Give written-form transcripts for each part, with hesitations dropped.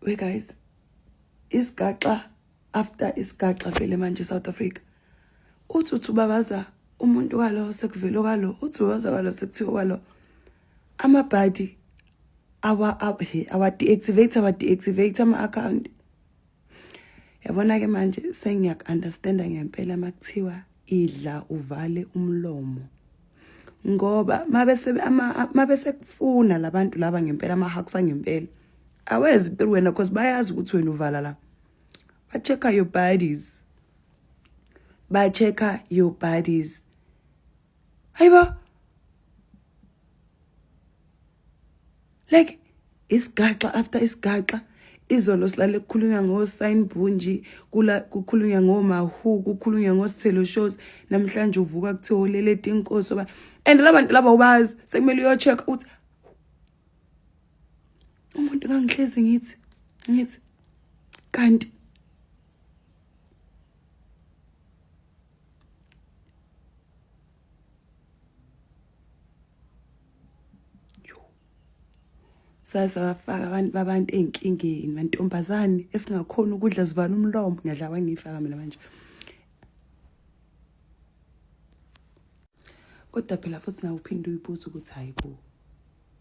We guys, isigaxa after isigaxa vele manje South Africa. Uthi babaza umuntu kalo sekuvelo kalo, uthi babaza kalo sekuthiwa kwalo. Amabhadi awa deactivate ama account. Yabona ke manje sengiyak understand ngempela makuthiwa idla uvale umlomo. Ngoba mabese kufuna labantu laba ngempela amahaksa ngempela. Awezi ukuthi wena because bayazi ukuthi wena uvala la. Ba checker your bodies. Hayibo. Like isigaxa after isigaxa izolo silale kukhulunywa ngoSign Bunji kukhulunywa ngoMahu kukhulunywa ngoSithelo Shows namhlanje uvuka kuthiwa ulele inkosi ba and labantu laba ubazi sekumele uyo check uthi umuntu ngangihlezi ngithi kanti sasa bafaka abantu ezinkingeni mantombazane esingakhona ukudla zivala umlomo ngiyadla wangifaka mina manje kodwa phela futhi nawe uphinde uyibuza ukuthi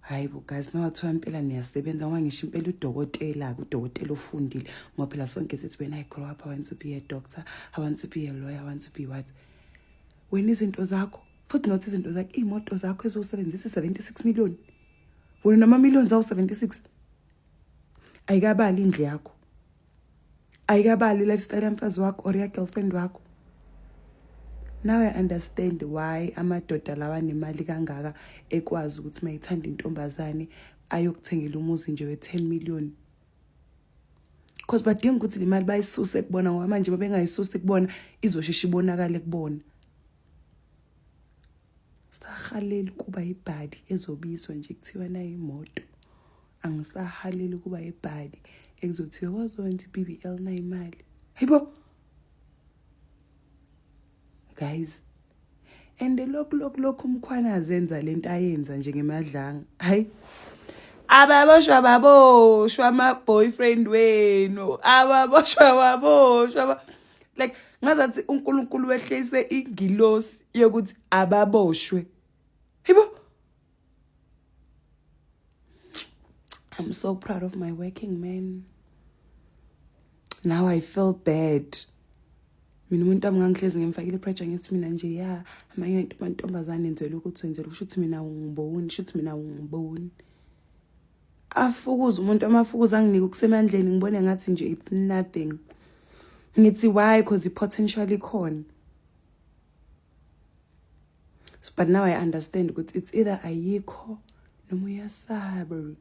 hayibo guys nawathiwa impela niyasebenza wangisho impela udokotela ofundile ngoba phela sonke sithi when I grow up I want to be a doctor, I want to be a lawyer, I want to be what. Wena izinto zakho futhi nothi izinto zakho imoto zakho ezosebenzisa 76 million. Wena nama millions awu 76. Ayikabali indle yakho. Ayikabali lifestyle yamfazi wakho or ya girlfriend wakho. Now I understand why amadoda lawa nemali kangaka ekwazi ukuthi mayithanda intombazane ayokuthengela umuzi nje we10 million. Because badinga ukuthi le mali bayisuse kubona ngoba manje babengayisusi kubona izosheshe ibonakale kubona. Sahaleli kuba ibhadi ezobiswa nje kuthiwa nayo imoto. Angisahaleli kuba ibhadi ekuzothiwa wazonke BBL na imali. Hayibo. Guys, and lokhu umkhwana azenza lento ayenza nje ngemadlanga. Hayi. Ababoshwa ama boyfriend wenu. Ababoshwa. Like ngazathi uNkulunkulu wehlise ingilosi yokuthi ababoshwe. Hibo. I'm so proud of my working man. Now I feel bad. Mina umuntu amngangihlezi ngimfakile pressure ngithi mina nje amanye amantombazane enzela ukuthi wenzela kusho ukuthi mina ungiboni. Afukuza umuntu amafukuza anginike ukusemandleni ngibone ngathi nje it's nothing. Ngithi why because the potentially khona. But now I understand ukuthi it's either ayikho noma uyasaba.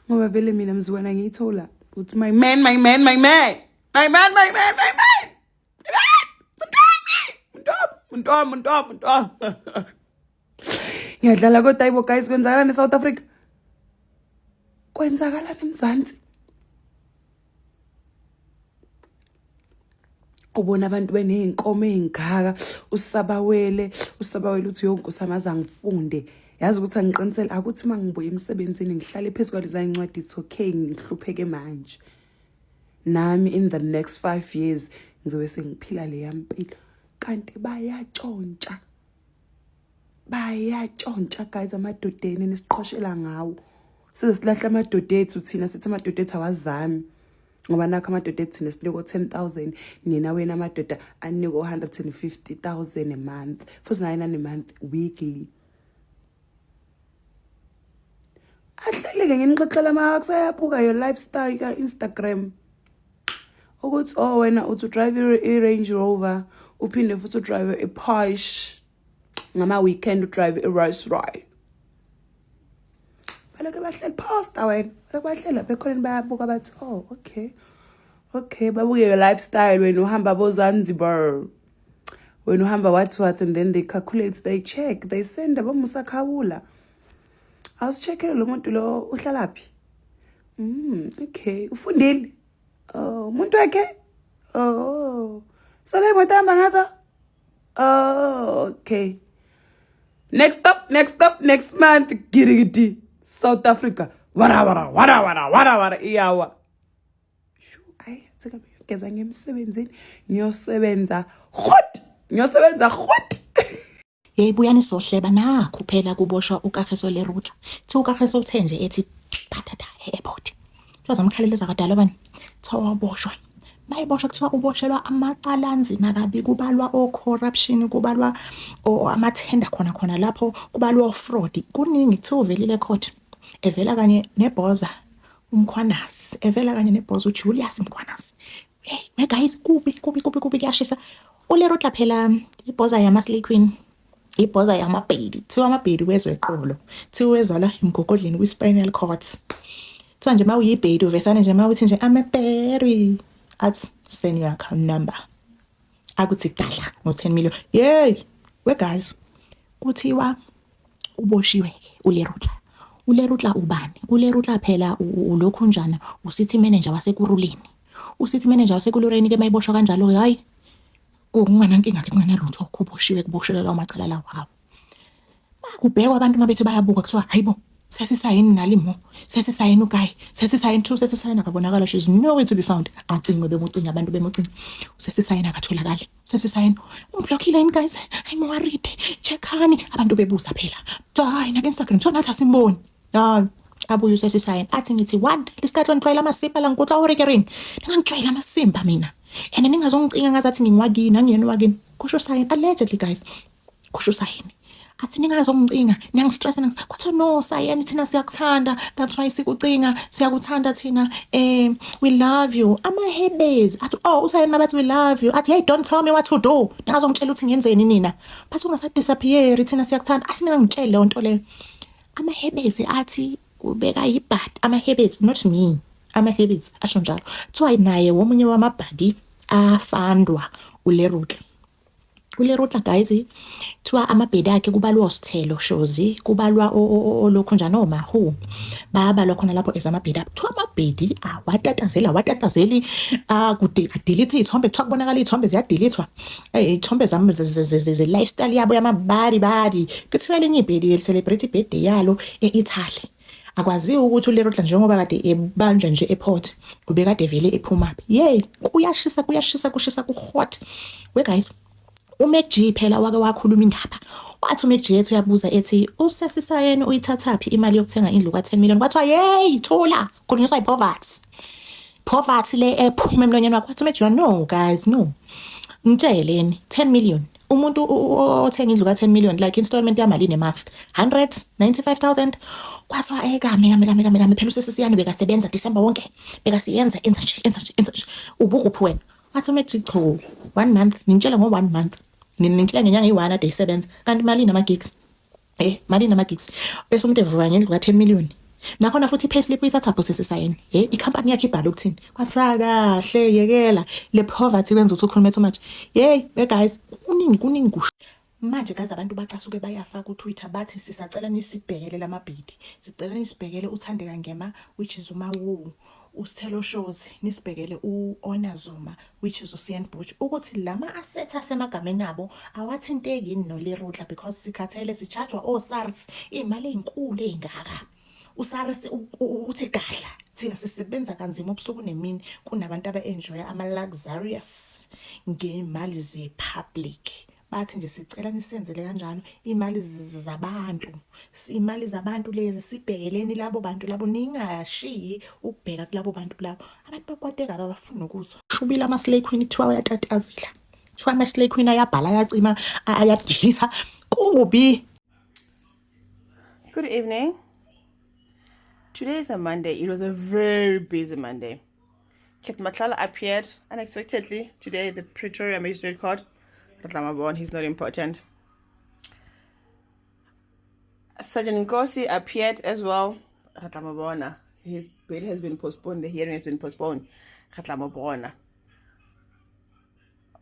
Ngoba vele mina mzwana ngiyithola ukuthi my man. Muntu. Ngiyadlala kodwa ayibo guys kwenzakala neSouth Africa. Kwenzakala eMzansi. Ubona abantu beneyinkomo ezingaka usabawele uthi yonke usamaza ngifunde. Yazi ukuthi angiqinisele akuthi mangibuye emsebenzini ngihlale phezulu kwalezo incwadi it's okay ngihlupheke manje. Nami in the next 5 years ngizobe sengiphila le yampilo. Kanti bayatshontsha guys amadodeni nisiqhoshela ngawo. Sisilahla amadoda ethu thina sithi amadoda ethu awazami. Ngoba nakho amadoda ethu thina sinikwa 10,000 nina wena amadoda anikwa 150,000 a month. Futhi 9 a month weekly. Ahleleke nginixoxela akusayaphuka your lifestyle ka Instagram. Ukuthi wena uthi drive a Range Rover, uphinde futhi drive a Porsche. Ngama weekend drive a Rolls Royce. Balake bahleli past wena. Balake bahlela bekhona bayabuka bathi okay babuke your lifestyle when uhamba boZanzibar. When uhamba what and then they calculate, they check, they send abamusakhawula. I was checking lo muntu lo uhlala phi. Okay, ufundile. Oh, umuntu wakhe? Oh. So le moto hamba ngazo? Oh, okay. Next month, Girigiti, South Africa. Wara, iyawa. ayi thikabe uyogeza ngemsebenzini ngiyosebenza rhot. Hey buyani sohleba nakho phela kuboshwa uKagiso Lerutla. Thi uKagiso uthe nje ethi phathatha e-airport. Twazamkhaleleza kadala bani. Thawaboshwa. Mayiboshwa kuthiwa uboshelwa amacala anzima kabi, kubalwa o-corruption, kubalwa amathenda khona lapho, kubalwa o-fraud. Kuningi kuthiwa uvelile court. Evela kanye nebhoza uMkhwanasi, evela kanye nebhoza uJulius Mkhwanasi. Hey guys, kubi kuyashisa. Ulerutla phela ibhoza yama-Slay Queen. Ibhoza yamabhedi, thiwa amabhedi wezwe eqolo, thiwa wezalwa emgogodleni kwi-spinal cord. Thiwa nje mawuyibhedi uvesane nje mawuthi nje amaberry athi send your account number. Akuthi gadla ngo-10 million. Yey, we guys, kuthiwa uboshiwe-ke uLerutla. uLerutla ubani? uLerutla phela ulokhu njana ucity manager waseKuruleni. Ucity manager waseKuruleni ke mayiboshwa kanjalo hayi. Kunganankinga ke kunganalutho kuboshiwe kuboshelwa lawo macala lawo hawo. Makubhekwa abantu mabethi bayabuka kuthiwa hayibo sesisayini nalimo, sesisayini uGuy, sesisayini 2, sesisayini akabonakala, she's nowhere to be found. Acingwe bemucinga abantu bemucinga. Sesisayini akatholakala. Sesisayini umblockile yini guys? I'm worried. Checkani abantu bebuza phela. Hayi na Instagram thona athi asimboni. Hayi abuye sesisayini athi ngithi 1 isikhathi ngitshwayela amasimba la ngikutla urekering. Ngangitshwayela amasimba mina. And ningazongicinga ngazathi ngingwakini angiyena wakini. Kusho sayini allegedly guys. Kusho sayini. Athi ningazongicinga, niyangistressa kwathi no sayini thina siyakuthanda, that's why sikucinga, siyakuthanda thina. We love you. Amahebezi athi usayini mabathi we love you. Athi hey don't tell me what to do. Ningazongitshela ukuthi ngiyenzeni nina. Bathi ungasadisappear thina siyakuthanda. Asiningangitshela le nto le. Amahebezi athi ubeka ibhadi. Amahebezi not me. Amahebezi asho njalo. Kuthiwa naye womunye wamabhadi afandwa uLerutla. uLerutla guys, kuthiwa amabhedi akhe kubalwa osithelo shozi, kubalwa olokhu njani omahu. Babalwa khona lapho ezamabhedi. Kuthiwa amabhedi awatatazeli kude adelete izithombe, kuthiwa kubonakala izithombe ziyadelethwa. Izithombe zami ze lifestyle yabo yamabari. Kuthiwa lenye ibhedi celebrate birthday yalo eItaly. Akwaziwa ukuthi uLerutla njengoba kade ebanja nje ePort ubekade vele ephuma. Yey, kuyashisa kuhot. We guys, uMacG phela wake wakhuluma indaba. Wathi uMacG ethu uyabuza ethi usesisayeni uyithathaphi imali yokuthenga indlu ka10 million. Kwathiwa yey, thola, kunyuswa ipoverty. Poverty le ephuma emlonyeni wakho. Wathi uMacG no guys, no. Ngitsheleni 10 million. Umuntu othenga indlu ka10 million like installment yamali nemonth 195,000. Kwathiwa kame phela usesisiyani bekasebenza December wonke. Bekasebenza enza nje. Ubukuphi wena? Wathi uMacG cho 1 month, ngitshela ngo1 month. Ningitshela ngenyanga i1 ade isebenza. Kanti mali nama gigs. Mali nama gigs. Bese umuntu evuka ngendlu ka10 million. Nakhona futhi payslip uyithatha posesisayini. Icompany yakhe ibhala ukuthini? Kwathiwa kahle yekela le poverty wenza ukuthi ukhulume too much. Hey guys, kuningi kusho. Manje guys abantu bacasuke bayafa ku Twitter bathi sisacela nisibhekele lamabhidi. Sicela nisibhekele uThandeka Ngema which is uMawu. Usithelo shows nisibhekele uOna Zuma which is uCN Butch ukuthi lama assets asemagameni abo awathinteki noLerutla because sikhathele sichargewa oSARS imali ezinkulu ezingaka. uSARS uthi gadla thina sisebenza kanzima ubusuku nemini kunabantu abaenjoy ama-luxurious ngemali ze-public. Bathi nje sicela nisenzele kanjalo imali zabantu lezi sibhekeleni labo bantu labo ningashiyi ukubheka kulabo bantu labo abantu bakwateka abafuna ukuzwa. Shubila ama-Slay Queen kuthiwa uyatatazela. Kuthiwa ama-Slay Queen ayabhala ayacima ayadelete kubi. Good evening. Today is a Monday. It was a very busy Monday. Ket Matlala appeared unexpectedly today at the Pretoria Magistrate Court. Ratlamabon, he's not important. Sergeant Nkosi appeared as well. Ratlamabona, his bail has been postponed. The hearing has been postponed. Ratlamabona.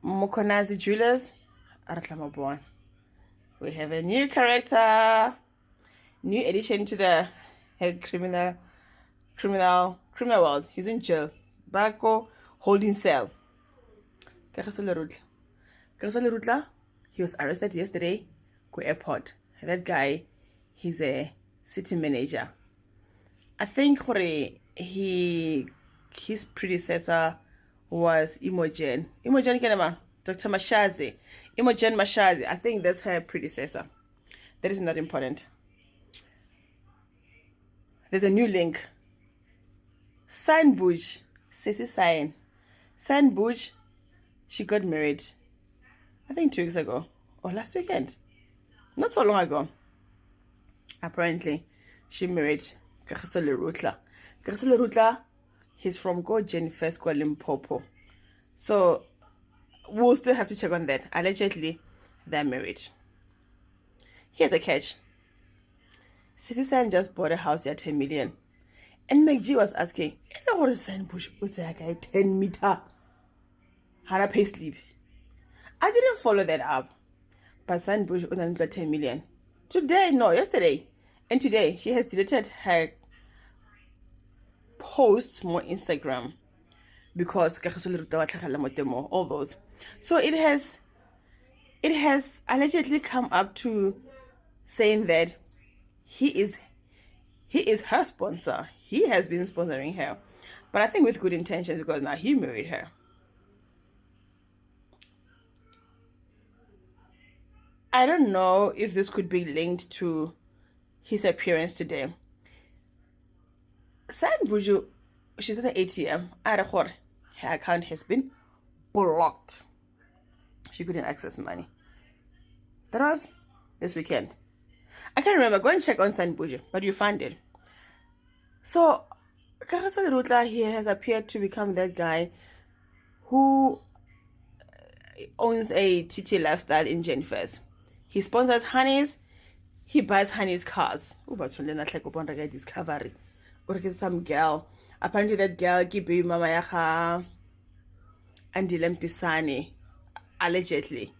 Mukonazi Julius. Ratlamabona. We have a new character, new addition to the criminal world. He's in jail. Bako holding cell. Kagiso Lerutla, he was arrested yesterday go airport. That guy, he's a city manager. I think his predecessor was Imogen. Imogen Kenema, Dr. Mashazi. Imogen Mashazi. I think that's her predecessor. That is not important. There's a new link. Sanbuj, Sissy Sain. Sanbuj, she got married, I think 2 weeks ago, or last weekend. Not so long ago. Apparently, she married Kagiso Lerutla. Kagiso Lerutla, he's from Go Jennifer's Limpopo. So, we'll still have to check on that. Allegedly, they're married. Here's a catch. Sissy San just bought a house at 10 million. And McG was asking, what is Sanbush? What's that guy? 10 meter. Hana pay sleep. I didn't follow that up. But Sanbush owns 10 million. Yesterday. And today, she has deleted her posts on Instagram. Because all those. So it has allegedly come up to saying that he is her sponsor. He has been sponsoring her. But I think with good intentions, because now he married her. I don't know if this could be linked to his appearance today. Sanbuju, she's at the ATM. Her account has been blocked. She couldn't access money. That was this weekend. I can't remember. Go and check on Sanbuju, but you find it. So, Kagiso Lerutla here has appeared to become that guy who owns a TT Lifestyle in Jennifer's. He sponsors Honey's. He buys Honey's cars. Discovery. Or some girl. Apparently that girl give mama yaha and Pisani. Allegedly.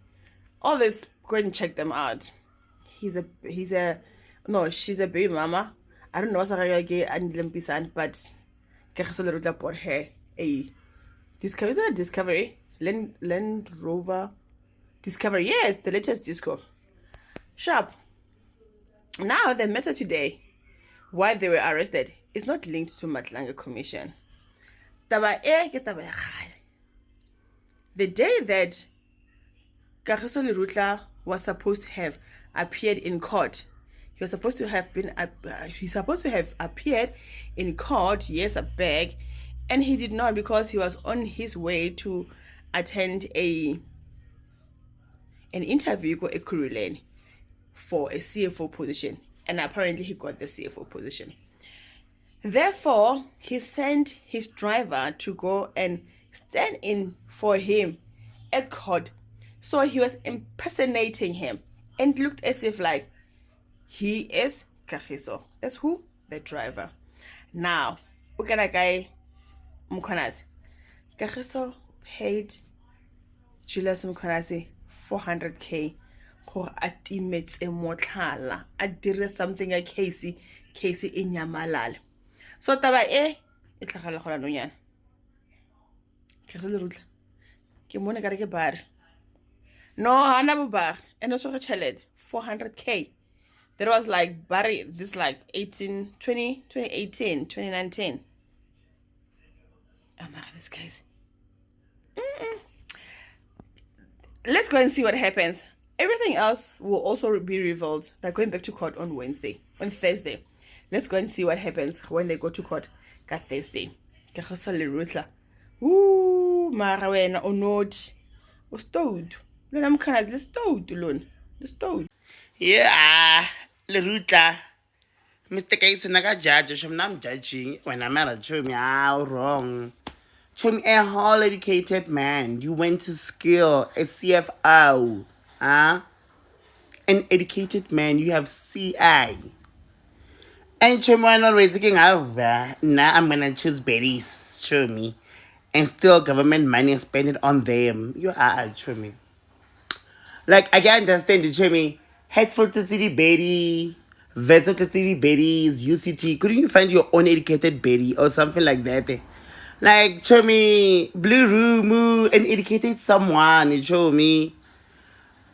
All this, go and check them out. She's a baby mama. I don't know what's Andile Pisani, but Kagiso Lerutla bought her a Discovery. Is that a Discovery? Land Rover Discovery. Yes, the latest disco. Sharp. Now the matter today, why they were arrested, is not linked to Matlanga Commission. The day that Kagiso Lerutla was supposed to have appeared in court, he's supposed to have appeared in court years back, and he did not because he was on his way to attend an interview with Ekurhuleni for a CFO position, and apparently he got the CFO position. Therefore, he sent his driver to go and stand in for him at court. So he was impersonating him and looked as if like he is Kagiso. That's who? The driver. Now, ukana guy Mkhwanazi. Kagiso paid Julius Mkhwanazi 400K for atimates emotlala. Adire something like Casey Inyamalal. So taba itlhagala gona nonyana. Kagiso Lerutla. Ke mone ka re ke bar. No, hana bobag. And also a cheled 400K. That was like Barry, this like 2018, 2019. Oh my God, this guy's. Let's go and see what happens. Everything else will also be revealed. They're going back to court on Thursday. Let's go and see what happens when they go to court on Thursday. Kagiso Lerutla. Ooh, mara wena onot. Ustowed. Lona Mkhwanazi lestowed lona. Lestowed. Yeah, Lerutla. Mr. Kaisi naga judge, I'm judging when I'm at a Chumi, wrong. Chumi, a whole educated man. You went to school at CFO. An educated man, you have CI. And Chumi, I'm already taking over. Now I'm gonna choose berries, Chumi. And still government money and spend it on them. You are Chumi. Like, I can understand the Chumi. Hateful to the Betty, Veto to the Betty's, UCT. Couldn't you find your own educated Betty or something like that? Like, show me Blue Room, an educated someone, show me.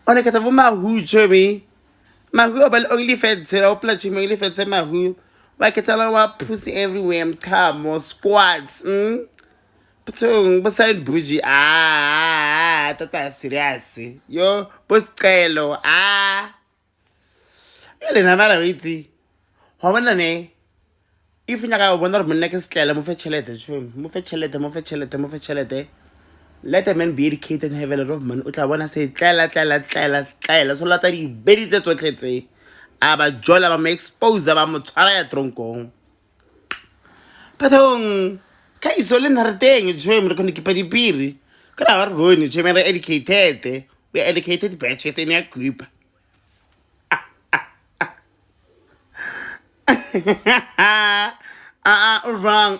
On a catavoma who, show me. Mahu about only fed, I'll play him only fed Mahu. Why can tell her pussy everywhere, come or squats, But Bathong beside bougie tota serious yo bosicelo ele na mara witsi ho bona ne if nyaka o bona re monna ke sekela mo fe chelete tshwem mo fe chelete let a man be educated and have a lot of money o tla bona se tlela so lata di bedi tse tsotletse ba jola ba mo expose ba mo tshwara ya tronkong Bathong ka iso le nna re teng tshwem re kgone kipa dipiri ka ra re bone tshwem re educated we educated batches in a group wrong,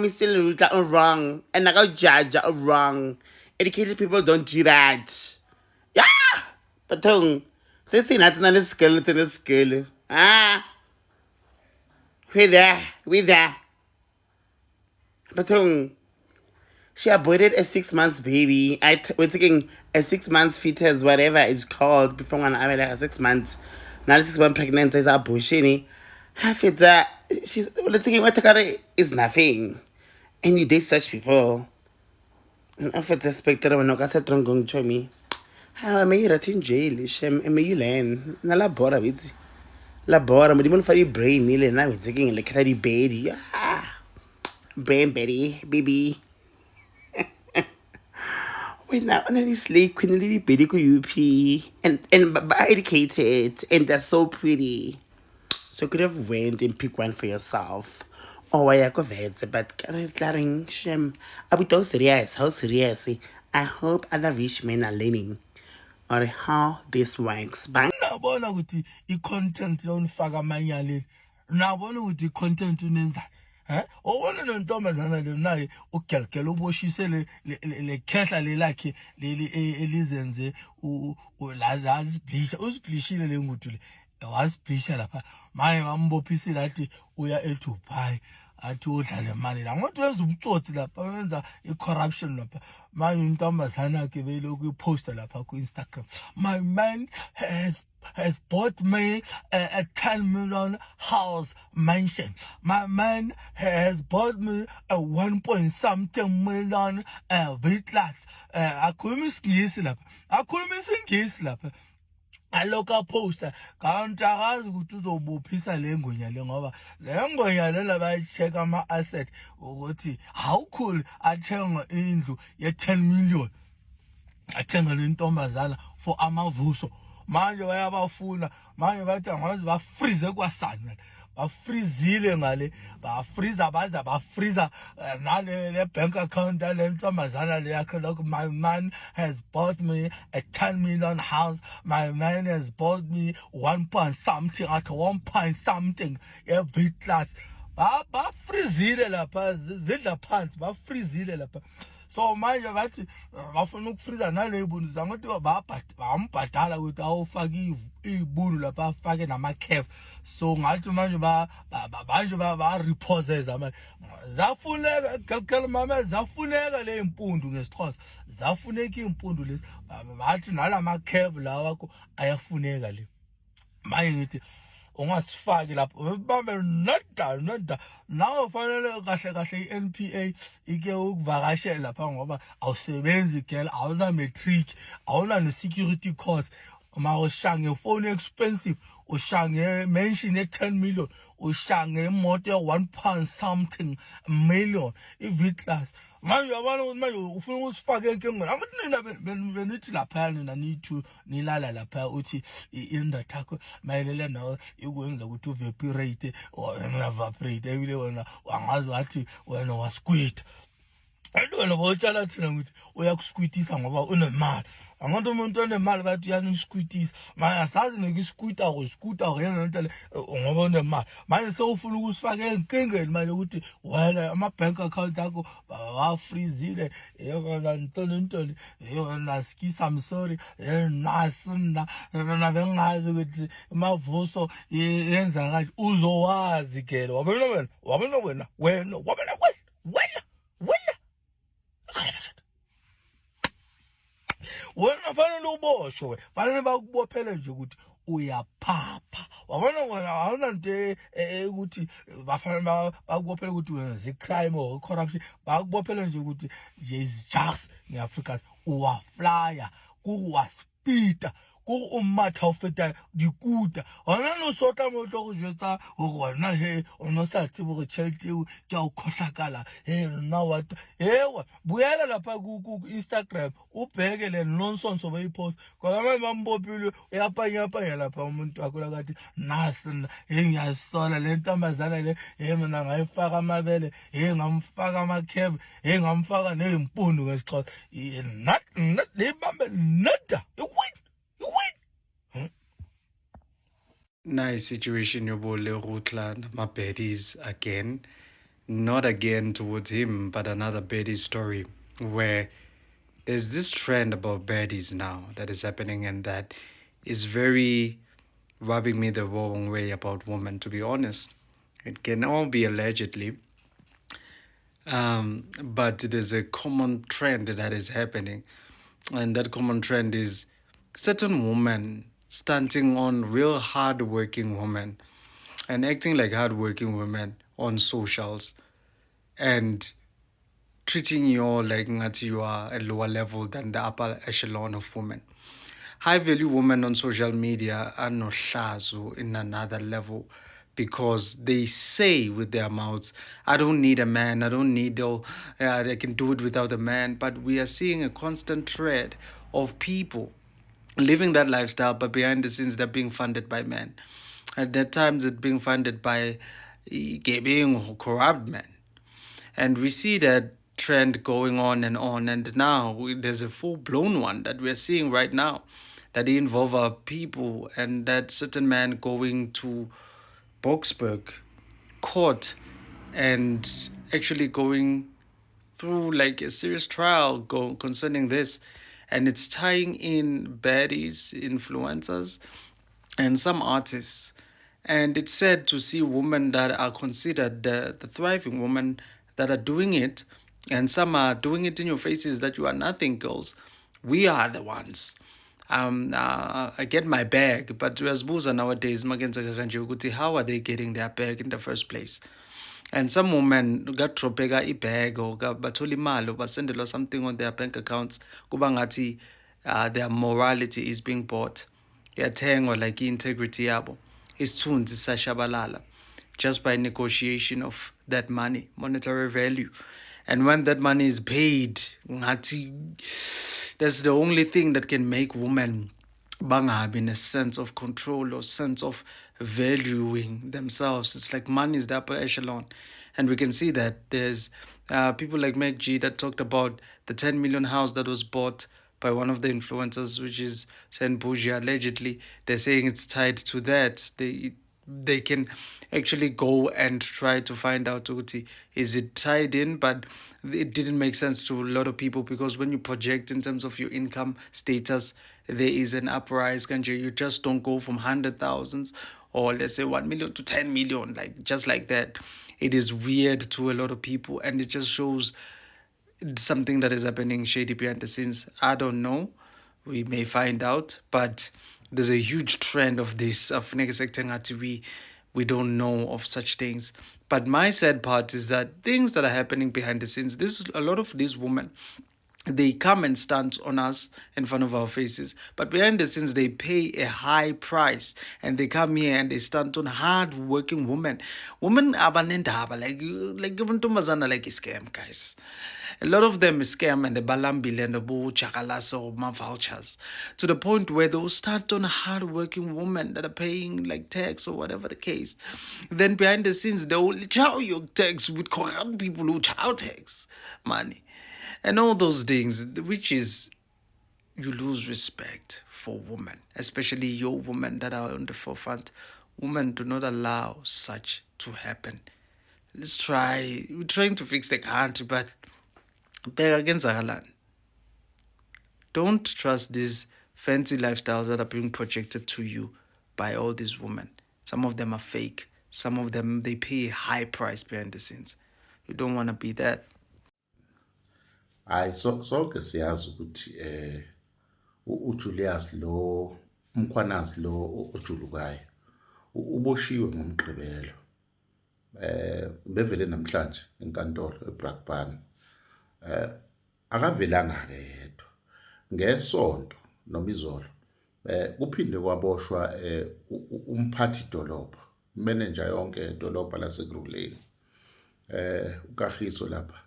Mr. Luta, wrong. And I go judge, wrong. Educated people don't do that. Yeah! Bathong, say nothing on the skeleton, we there. Bathong, she aborted a 6 months baby. We're taking a 6 months fetus, whatever it's called, before when I like 6 months. Now 6 months pregnant is abortion. Half it she's taking what is nothing. And you date such people. And after the spectre when I got a drunk to me. How am I in jail? Shem, may you learn? Na labora with labora, but you for your brain, nearly now it's taking like a baby. Brain Betty, baby. Wait now, and then it's like Queen Lily Betty UP and educated and they're so pretty. So you could have went and pick one for yourself. Or why I go vet, but claring shem. I would serious, how serious. I hope other rich men are learning or how this works. Bang. Nabona ukuthi i-content yonifaka amanyali nabona ukuthi i-content unenza obona nontombazana le naye ugelgela uboshise le khehla lelakhe leli elizenze la uzibleachile le ngudu le wasibleacha lapha manje bambophisile athi uya eDubai athi udlala imali la ngoba wenza ubutsotsi lapha wenza i-corruption lapha manje intombazana yakhe beyiloku iposta lapha ku Instagram. My man has bought me a 10 million house mansion. My man has bought me a 1.something million V-class. Akhuluma isingisi lapha. Aloka poster kawantakazi ukuthi uzobuphisa le ngonya le ngoba le ngonya le bayicheck ama asset ukuthi how cool athenga indlu ye 10 million athenga le ntombazana for amavuso manje bayabafuna manje bathi angazi ba freeze kwasana bafrizile ngale bafreeza baza bafreeza nale le bank account le ntombazana le yakhe lokho. My man has bought me a 10 million house. My man has bought me 1.something at 1.something every class bafrizile lapha zidla phansi bafrizile lapha. So manje bathi bafuna ukufriza nale ibundu zangathi bambhadala ukuthi awufake ibundu lapha afake nama curve. So ngathi manje ba repossess manje zafuneka kalkala mama zafuneka le impundu ngesixhosa zafuneka impundu lezi bathi nalama curve la wakho ayafuneka le manje ngithi ungasifaki lapho bambe nada nawe fanele kahle iNPA ike ukuvakashela lapha ngoba awusebenzi girl awuna matric awuna ne security course uma ushange phone expensive ushange mansion ye 10 million ushange imoto ye 1.something million i-V-class manje abantu ukuthi manje ufuna ukusifaka enkingeni angithi nina benithi lapha nina nithu nilala lapha uthi indatha yakho mayelele nawe ikwenza ukuthi uvaporate wena evaporate ebile wena angazi wathi wena wasquita wena botshala thina ukuthi uyakusquitisa ngoba unemali angathi umuntu onemali bathi uyanisquitisa manje asazi nekisquita yena nto le ngoba unemali manje sewufuna ukusifaka enkingeni manje ukuthi wena ama bank account yakho wafreezile yona ntoni yona skisa I'm sorry nasina bengazi ukuthi mavuso yenza kahle uzowazi ke wabona wena wena fanele uboshwe fanele bakubophele nje ukuthi uyaphapha wabona wena awunanto ukuthi bafanele bakubophela ukuthi wena zi-crime or corruption, bakubophela nje ukuthi is just nge-Africans uwaflyer kuwaspita ko matha o feta dikuta ona no sota mo tlo go jetsa go gona he ono sa tsebo go tšhelete ke o khohlakala he na what ewa buela lapha ku Instagram o bhekele nonsense ba ipost kwa ba mbopile uyapanya lapha umuntu akula kathi nasi ngiyasola le ntombazana le mina ngayifaka amabele ngamfaka amakhebe ngamfaka nezimpundu ngesixhosa not le bambe nada Nice situation, Yobo Lerutla, my baddies again. Not again towards him, but another baddie story where there's this trend about baddies now that is happening, and that is very rubbing me the wrong way about women, to be honest. It can all be allegedly. But there's a common trend that is happening, and that common trend is certain women stunting on real hard-working women and acting like hard-working women on socials and treating you all like you are a lower level than the upper echelon of women. High-value women on social media are no hlazo in another level because they say with their mouths, I don't need a man, I don't need, I can do it without a man. But we are seeing a constant thread of people living that lifestyle, but behind the scenes they're being funded by men. At that times it's being funded by being corrupt men. And we see that trend going on, and now there's a full-blown one that we're seeing right now that involve our people, and that certain man going to Boksburg court and actually going through like a serious trial concerning this. And it's tying in baddies, influencers, and some artists. And it's sad to see women that are considered the thriving women that are doing it. And some are doing it in your faces that you are nothing, girls. We are the ones. I get my bag, but uyazibuza nowadays, how are they getting their bag in the first place? And some women got tropega a bag or batoli malo, but send something on their bank accounts. Kubangati, their morality is being bought. Their tang or like integrity yabo is tuned sashabalala just by negotiation of that money, monetary value. And when that money is paid, that's the only thing that can make women bangab in a sense of control or sense of valuing themselves. It's like money is the upper echelon. And we can see that there's people like Meg G that talked about the 10 million house that was bought by one of the influencers, which is Sen Bougie, allegedly. They're saying it's tied to that. They can actually go and try to find out, is it tied in? But it didn't make sense to a lot of people, because when you project in terms of your income status, there is an uprise. You just don't go from 100,000 or let's say 1 million to 10 million, like just like that. It is weird to a lot of people, and it just shows something that is happening shady behind the scenes. I don't know. We may find out, but there's a huge trend of this, of we don't know of such things. But my sad part is that things that are happening behind the scenes, a lot of these women, they come and stand on us in front of our faces, but behind the scenes they pay a high price, and they come here and they stand on hard-working women. Women abanendaba, like like a scam, guys. A lot of them is scam, and the balambile and the bo chakalaso vouchers, to the point where they'll start on hard-working women that are paying like tax or whatever the case. Then behind the scenes they will chow your tax with corrupt people who chow tax money. And all those things, which is, you lose respect for women, especially your women that are on the forefront. Women do not allow such to happen. Let's try. We're trying to fix the country, but don't trust these fancy lifestyles that are being projected to you by all these women. Some of them are fake. Some of them, they pay a high price behind the scenes. You don't want to be that. Hayi sonke siyazi ukuthi uJulius lo umkhwanazi lo ojulukayo uboshiwe ngomgqibelo bevele namhlanje enkantolo eBrakpan akavelanga ke yedwa ngesonto noma izolo kuphinde kwaboshwa umphathi dolobha manager yonke edolobha laseGruleni uKagiso lapha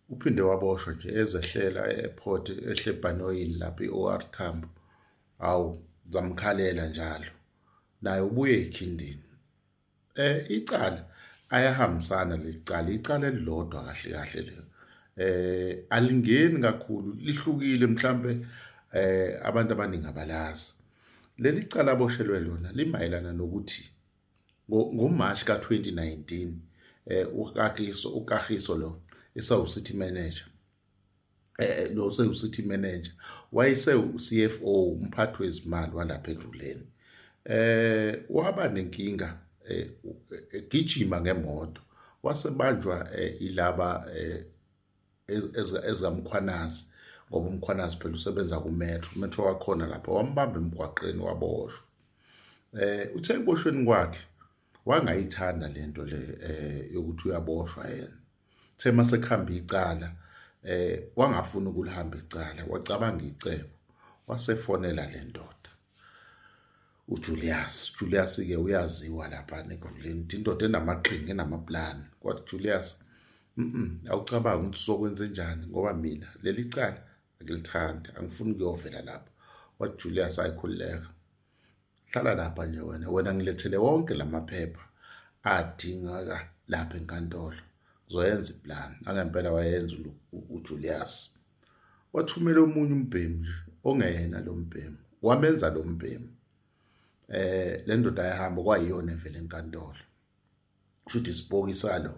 uphinde waboshwa nje ezehlela eairport ehlebhanoyini lapha iOR Tambo awu zamkhalela njalo naye ubuye ekhindini icala ayahambisana icala elilodwa kahle kahle leyo alingeni kakhulu lihlukile mhlambe abantu abaningi abalazi leli cala aboshelwe lona limayelana nokuthi ngoMarch ka2019 uKagiso lo esawucity manager lo city manager wayese uCFO umphathi wezimali walapha eGruleni waba nenkinga egijima ngemoto wasebanjwa ilaba ezamkhwanazi ngoba umkhwanazi phela usebenza kumetro wakhona lapha wambamba emgwaqeni waboshwa uthe eboshweni kwakhe wangayithanda lento le yokuthi uyaboshwa yena uthe masekhamba icala wangafuna ukulihamba icala wacabanga icebo wasefonela le ndoda uJulius ke uyaziwa lapha neGruleni indoda enamaqhinga enamaplani kwathi Julius awucabanga ukuthi uzokwenza njani ngoba mina leli cala akilithandi angifuni ukuyovela lapha wathi Julius ayikhuleka hlala lapha nje wena ngilethele wonke lamaphepha adingeka lapha enkantolo zoyenza iplan angempela wayenza uJulius wathumela omunye umbhemu nje ongeyena lo mbhemu wamenza lo mbhemu le ndoda ayahamba kwayiyona evela enkantolo kushuthi isibokisa lo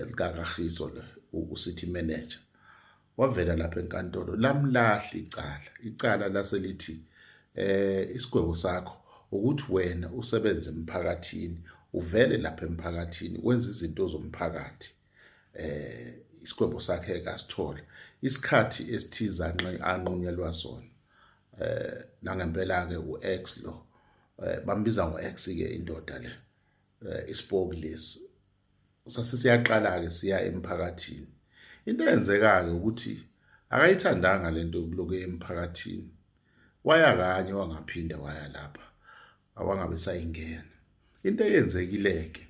likaKagiso lo ucity manager wavela lapha enkantolo lamlahla icala laselithi isigwebo sakho ukuthi wena usebenze emphakathini uvele lapha emphakathini wenza izinto zomphakathi isigwebo sakhe kasithola isikhathi esithiza anqunyelwa sona nangempela ke uX lo bambiza ngoX ke indoda le ispoke lesi sasiyaqala ke siya emphakathini into eyenzekayo ukuthi akayithandanga lento kuloku emphakathini waya kanye wangaphinda waya lapha awangabe sayingena into eyenzekileke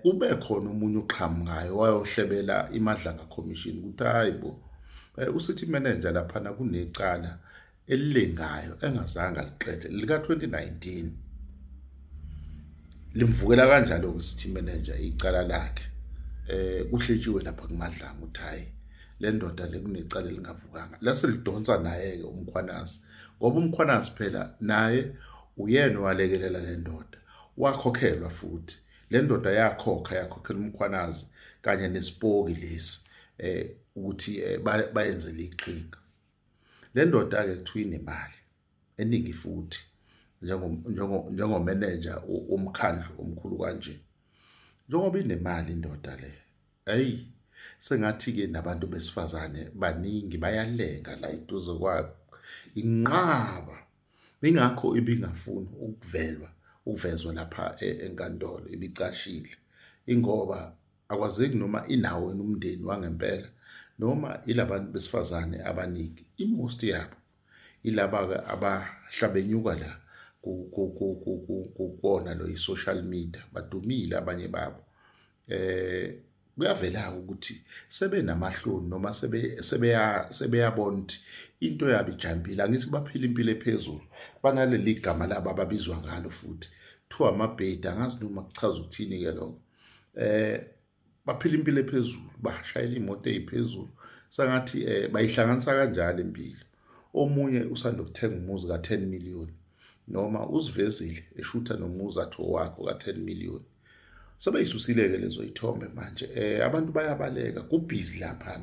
ube khona umunye uqhamukayo wayohlebela imadlanga commission ukuthi hayibo ucity manager lapha na kunecala elilengayo engazange liqede lika 2019 limvukela kanjalo ucity manager icala lakhe kuhletshiwe lapha kumadlanga uthi hayi le ndoda le kunecala elingavukanga laselidonsa naye ke umkhwanazi ngoba umkhwanazi phela naye uyena walekelela le ndoda wakhokhelwa futhi le ndoda yakhokhela umkhwanazi kanye nespoki lesi ukuthi bayenze liqhinga le ndoda ke kuthiwa inemali eningi futhi njengo manager omkhandlu omkhulu kanje njengoba inemali indoda le hey sengathi ke nabantu besifazane baningi bayalenga la iduze kwabo inqaba ingakho ibingafuni ukuvezwa lapha enkantolo ibicashile ingoba akwazeki noma inawo nomndeni wangempela noma ilabantu besifazane abaningi imost yabo ilaba abahlabenyuka la kubona lo social media badumile abanye babo kuyavela ukuthi sebenamahloni noma sebeyabona ukuthi into yabo ijambile angithi baphila impilo ephezulu banaleli gama labo ababizwa ngalo futhi kuthiwa amabhedi angazi noma kuchaza ukuthini ke lokho baphila impilo ephezulu bashayela imoto eziphezulu sangathi bayihlanganisa kanjalo impilo omunye usanda ukuthenga umuzi ka10 million noma uzivezile eshutha nomuzi atho wakho ka10 million sebeyisusile ke lezo ithombe manje abantu bayabaleka kubhizi lapha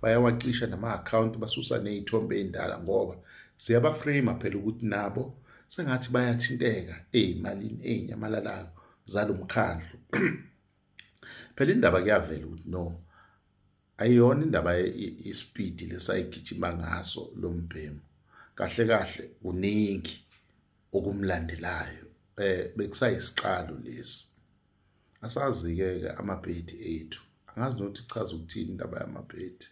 bayawacisha nama account basusa nezithombe endala ngoba siyaba frame phela ukuthi nabo sengathi bayathinteka ezimalini ezinyamalalayo zalomkhandlu phela indaba kuyavela ukuthi no ayiyona indaba ispeed lesayigijima ngaso lo mbhemu kahle kahle uningi okumlandelayo bekusayisiqalo lesi. Asazi-ke amabhedi ethu. Angazi nokuthi chaza ukuthini indaba yamabhedi.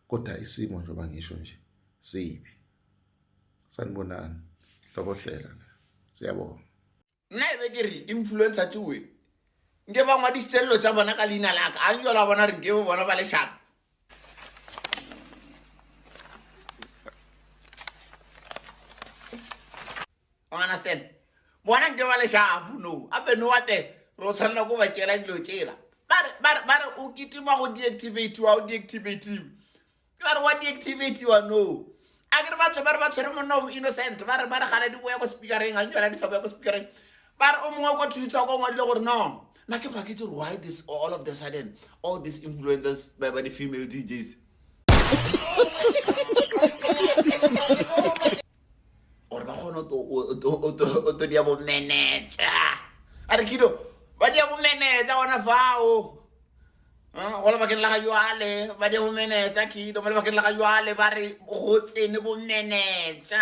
Kodwa isimo njengoba ngisho nje sibi. Sanibonani. Hlobohlela. Siyabonga. Nna e be ke re influencer tšoe nke ba ngwadisitselelo tša bona ka leina laka a njola bona re nke bo bona ba le shapo. Understand? Bona nke ba le shapo no ape no ape re o tshwanela ko ba tšela dilo tšela ba re o kitima go deactivate-wa o deactivate-iwe ba re wa deactivate-wa no a ke re batho ba re ba tshwere monna o innocent ba re gale di boya ko speakereng a njola di sa boya ko speakereng ba re o mongwe ko Twitter ko ngwadile gore no na ke baketse gore why this all of the sudden all these influencers by the female DJs or ba kgona to dia bo manager a re kido ba dia bo manager ona fao gola ba ke la ga jwale ba dia bo manager kido ba ke la ga jwale ba re go tsene bo manager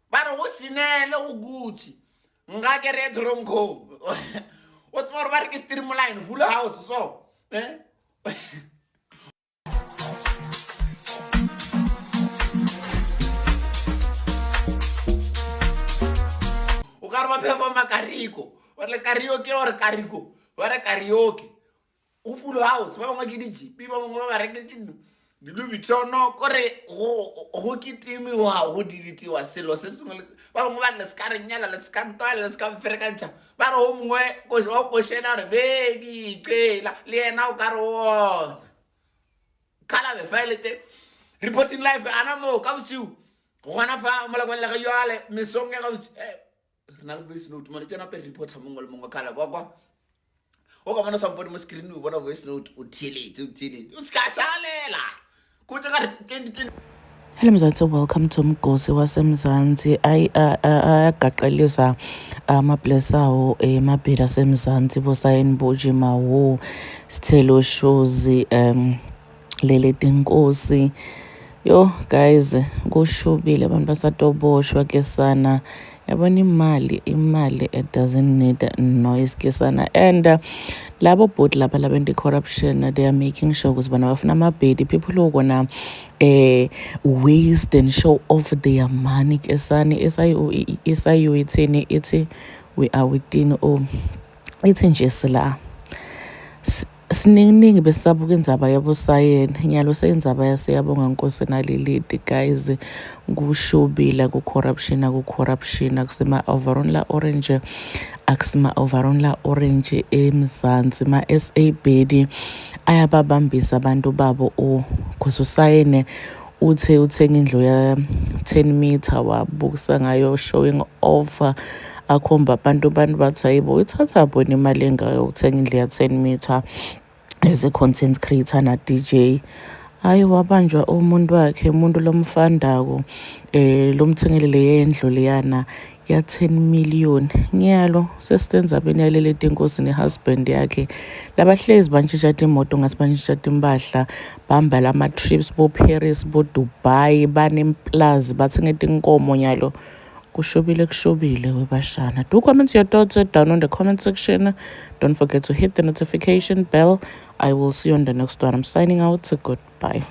ba re go sinele go gutsi nga ke re tronko o tsmore ba re ke streamline full house so o ka re ba performa kariko ba le karaoke or kariko ba re karaoke o full house ba bangwe ke di-GP ba bangwe ba reke dilubitono kore go kitimiwa go diditiwa selo se sengwe ba bangwe ba le ska re nyala le ska ntwala le ska mferekantšha ba re o mongwe o košena gore beki iqela le yena o ka re wona kalabe faelete reporting live ana mo ka bosiu go gona fa molakwane le ga jwale mesong ya ga bosiu re na le voice note mane tsena pe reporter mongwe le mongwe kala kwa o ka bona sampodi mo screen o bona voice note o theletse o ska shalela kutse ka 2020. Hello Mzansi, welcome to Mgosi waseMzansi. Ayagaqelisa amablesa awo emabhedi aseMzansi bosayeni bojima wo Sithelo Shozi lele tinkosi. Yo guys, kushubile abantu basatoboshwa ke sana. Yabona imali it doesn't need noise ke sana. And labo board laba labende corruption, they are making sure ukuthi bana bafuna amabhedi, people who gonna waste and show off their money ke sana. Isayo ithini ithi we are within ithi nje sila siningi besabuka indzaba yabosayeni nyalo seyindzaba yaseyabonga Nkosi nalilidi guys kushubila ku-corruption akusema overall la orange akusema overall la orange eMzansi ma SABD ayababambisa abantu babo kususayene uthenga indlu ya 10 meter wabukisa ngayo showing off akhomba abantu bathi hayibo ithatha bona imali engayo ukuthenga indlu ya 10 meter as a content creator na DJ. Hayi wabanjwa umuntu wakhe umuntu lomfandako lomthengelele yendlu leyana ya 10 million nyalo sesisenza beniyalele inkosi nehusband yakhe labahlezi bantshintsha imoto ngasibantshintsha impahla bamba lama trips bo Paris bo Dubai banemplaza bathenga inkomo nyalo kushubile webashana. Do comment your thoughts down on the comment section. Don't forget to hit the notification bell. I will see you on the next one. I'm signing out. Goodbye.